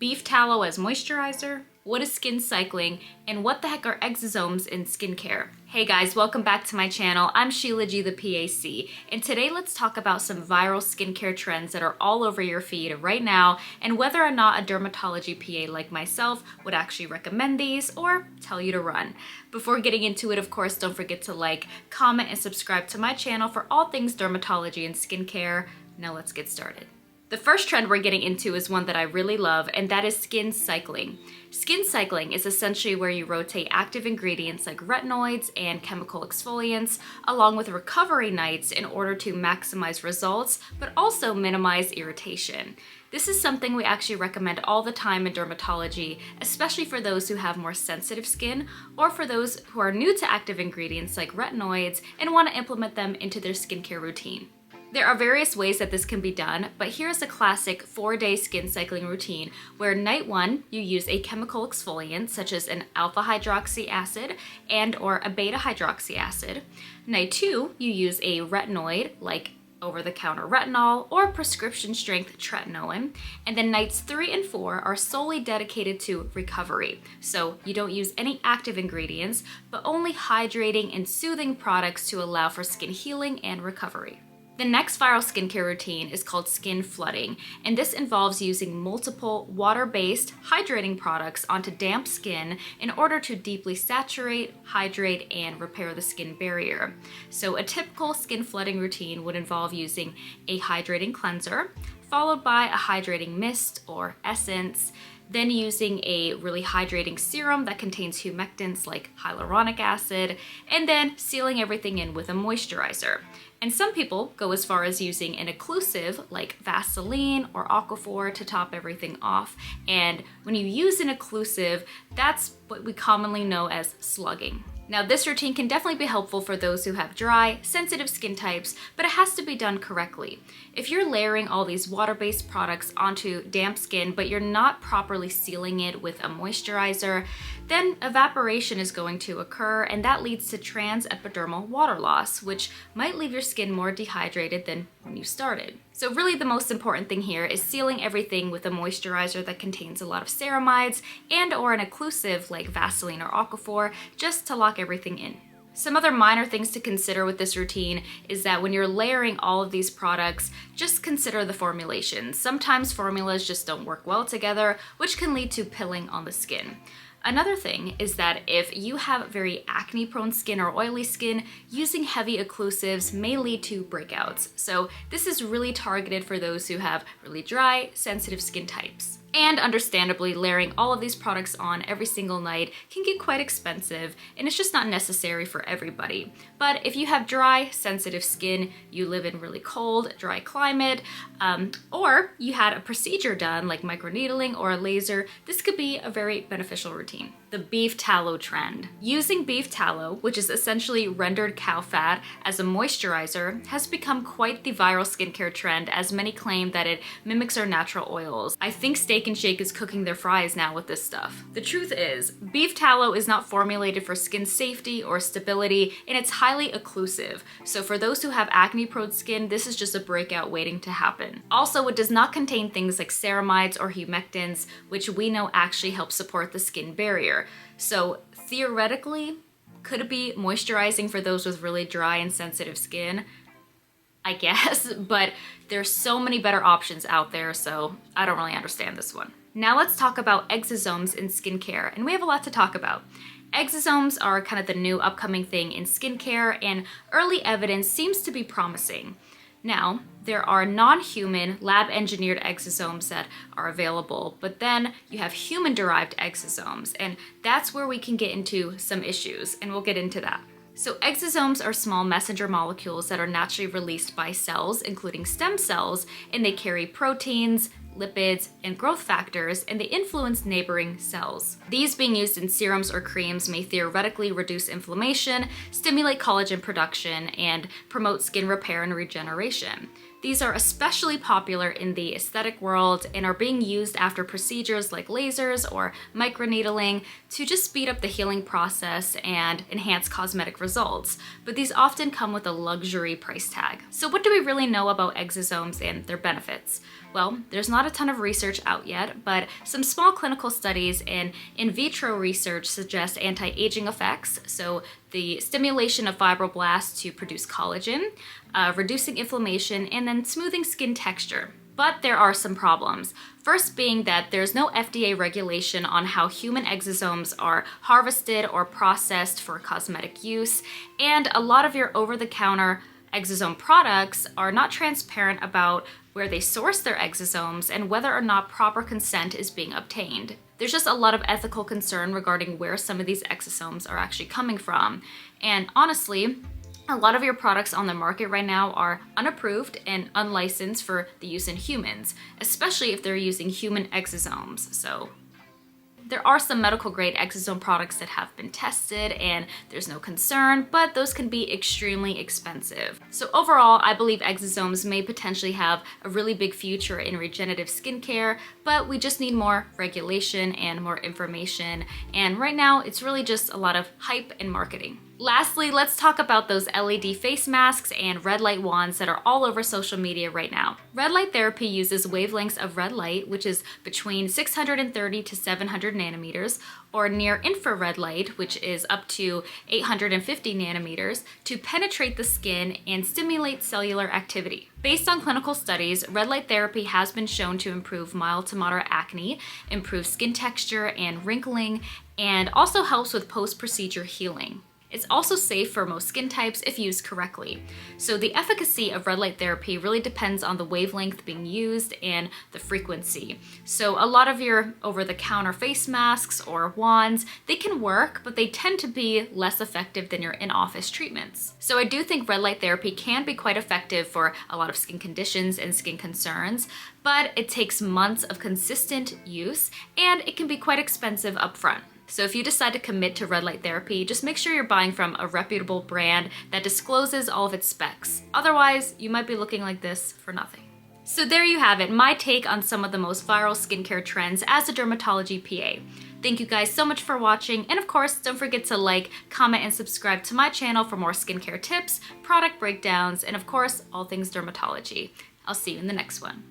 beef tallow as moisturizer, what is skin cycling, and what the heck are exosomes in skincare? Hey guys, welcome back to my channel. I'm Sheila G, the PAC, and today let's talk about some viral skincare trends that are all over your feed right now, and whether or not a dermatology PA like myself would actually recommend these or tell you to run. Before getting into it, of course, don't forget to like, comment, and subscribe to my channel for all things dermatology and skincare. Now let's get started. The first trend we're getting into is one that I really love, and that is skin cycling. Skin cycling is essentially where you rotate active ingredients like retinoids and chemical exfoliants along with recovery nights in order to maximize results, but also minimize irritation. This is something we actually recommend all the time in dermatology, especially for those who have more sensitive skin or for those who are new to active ingredients like retinoids and want to implement them into their skincare routine. There are various ways that this can be done, but here's a classic 4-day skin cycling routine where night 1, you use a chemical exfoliant such as an alpha hydroxy acid and or a beta hydroxy acid. Night 2, you use a retinoid like over-the-counter retinol or prescription strength tretinoin. And then nights 3 and 4 are solely dedicated to recovery. So you don't use any active ingredients, but only hydrating and soothing products to allow for skin healing and recovery. The next viral skincare routine is called skin flooding, and this involves using multiple water-based hydrating products onto damp skin in order to deeply saturate, hydrate, and repair the skin barrier. So a typical skin flooding routine would involve using a hydrating cleanser, followed by a hydrating mist or essence, then using a really hydrating serum that contains humectants like hyaluronic acid, and then sealing everything in with a moisturizer. And some people go as far as using an occlusive like Vaseline or Aquaphor to top everything off. And when you use an occlusive, that's what we commonly know as slugging. Now this routine can definitely be helpful for those who have dry, sensitive skin types, but it has to be done correctly. If you're layering all these water-based products onto damp skin, but you're not properly sealing it with a moisturizer, then evaporation is going to occur, and that leads to transepidermal water loss, which might leave your skin more dehydrated than when you started. So really the most important thing here is sealing everything with a moisturizer that contains a lot of ceramides and or an occlusive like Vaseline or Aquaphor just to lock everything in. Some other minor things to consider with this routine is that when you're layering all of these products, just consider the formulation. Sometimes formulas just don't work well together, which can lead to pilling on the skin. Another thing is that if you have very acne-prone skin or oily skin, using heavy occlusives may lead to breakouts. So this is really targeted for those who have really dry, sensitive skin types. And understandably, layering all of these products on every single night can get quite expensive, and it's just not necessary for everybody. But if you have dry, sensitive skin, you live in really cold, dry climate, or you had a procedure done like microneedling or a laser, this could be a very beneficial routine. The beef tallow trend. Using beef tallow, which is essentially rendered cow fat, as a moisturizer has become quite the viral skincare trend, as many claim that it mimics our natural oils. I think Steak and Shake is cooking their fries now with this stuff. The truth is, beef tallow is not formulated for skin safety or stability, and it's highly occlusive. So for those who have acne-prone skin, this is just a breakout waiting to happen. Also, it does not contain things like ceramides or humectants, which we know actually help support the skin barrier. So theoretically, could it be moisturizing for those with really dry and sensitive skin? I guess, but there's so many better options out there, so I don't really understand this one. Now let's talk about exosomes in skincare, and we have a lot to talk about. Exosomes are kind of the new upcoming thing in skincare, and early evidence seems to be promising. Now, there are non-human lab-engineered exosomes that are available, but then you have human-derived exosomes, and that's where we can get into some issues, and we'll get into that. So exosomes are small messenger molecules that are naturally released by cells, including stem cells, and they carry proteins, lipids, and growth factors, and they influence neighboring cells. These being used in serums or creams may theoretically reduce inflammation, stimulate collagen production, and promote skin repair and regeneration. These are especially popular in the aesthetic world and are being used after procedures like lasers or microneedling to just speed up the healing process and enhance cosmetic results. But these often come with a luxury price tag. So what do we really know about exosomes and their benefits? Well, there's not a ton of research out yet, but some small clinical studies and in vitro research suggest anti-aging effects. So the stimulation of fibroblasts to produce collagen, reducing inflammation, and then smoothing skin texture. But there are some problems. First being that there's no FDA regulation on how human exosomes are harvested or processed for cosmetic use, and a lot of your over-the-counter exosome products are not transparent about where they source their exosomes and whether or not proper consent is being obtained. There's just a lot of ethical concern regarding where some of these exosomes are actually coming from. And honestly, a lot of your products on the market right now are unapproved and unlicensed for the use in humans, especially if they're using human exosomes. So there are some medical grade exosome products that have been tested and there's no concern, but those can be extremely expensive. So overall, I believe exosomes may potentially have a really big future in regenerative skincare, but we just need more regulation and more information. And right now, it's really just a lot of hype and marketing. Lastly, let's talk about those LED face masks and red light wands that are all over social media right now. Red light therapy uses wavelengths of red light, which is between 630 to 700 nanometers, or near infrared light, which is up to 850 nanometers, to penetrate the skin and stimulate cellular activity. Based on clinical studies, red light therapy has been shown to improve mild to moderate acne, improve skin texture and wrinkling, and also helps with post-procedure healing. It's also safe for most skin types if used correctly. So the efficacy of red light therapy really depends on the wavelength being used and the frequency. So a lot of your over-the-counter face masks or wands, they can work, but they tend to be less effective than your in-office treatments. So I do think red light therapy can be quite effective for a lot of skin conditions and skin concerns, but it takes months of consistent use and it can be quite expensive upfront. So if you decide to commit to red light therapy, just make sure you're buying from a reputable brand that discloses all of its specs. Otherwise, you might be looking like this for nothing. So there you have it, my take on some of the most viral skincare trends as a dermatology PA. Thank you guys so much for watching, and of course, don't forget to like, comment, and subscribe to my channel for more skincare tips, product breakdowns, and of course, all things dermatology. I'll see you in the next one.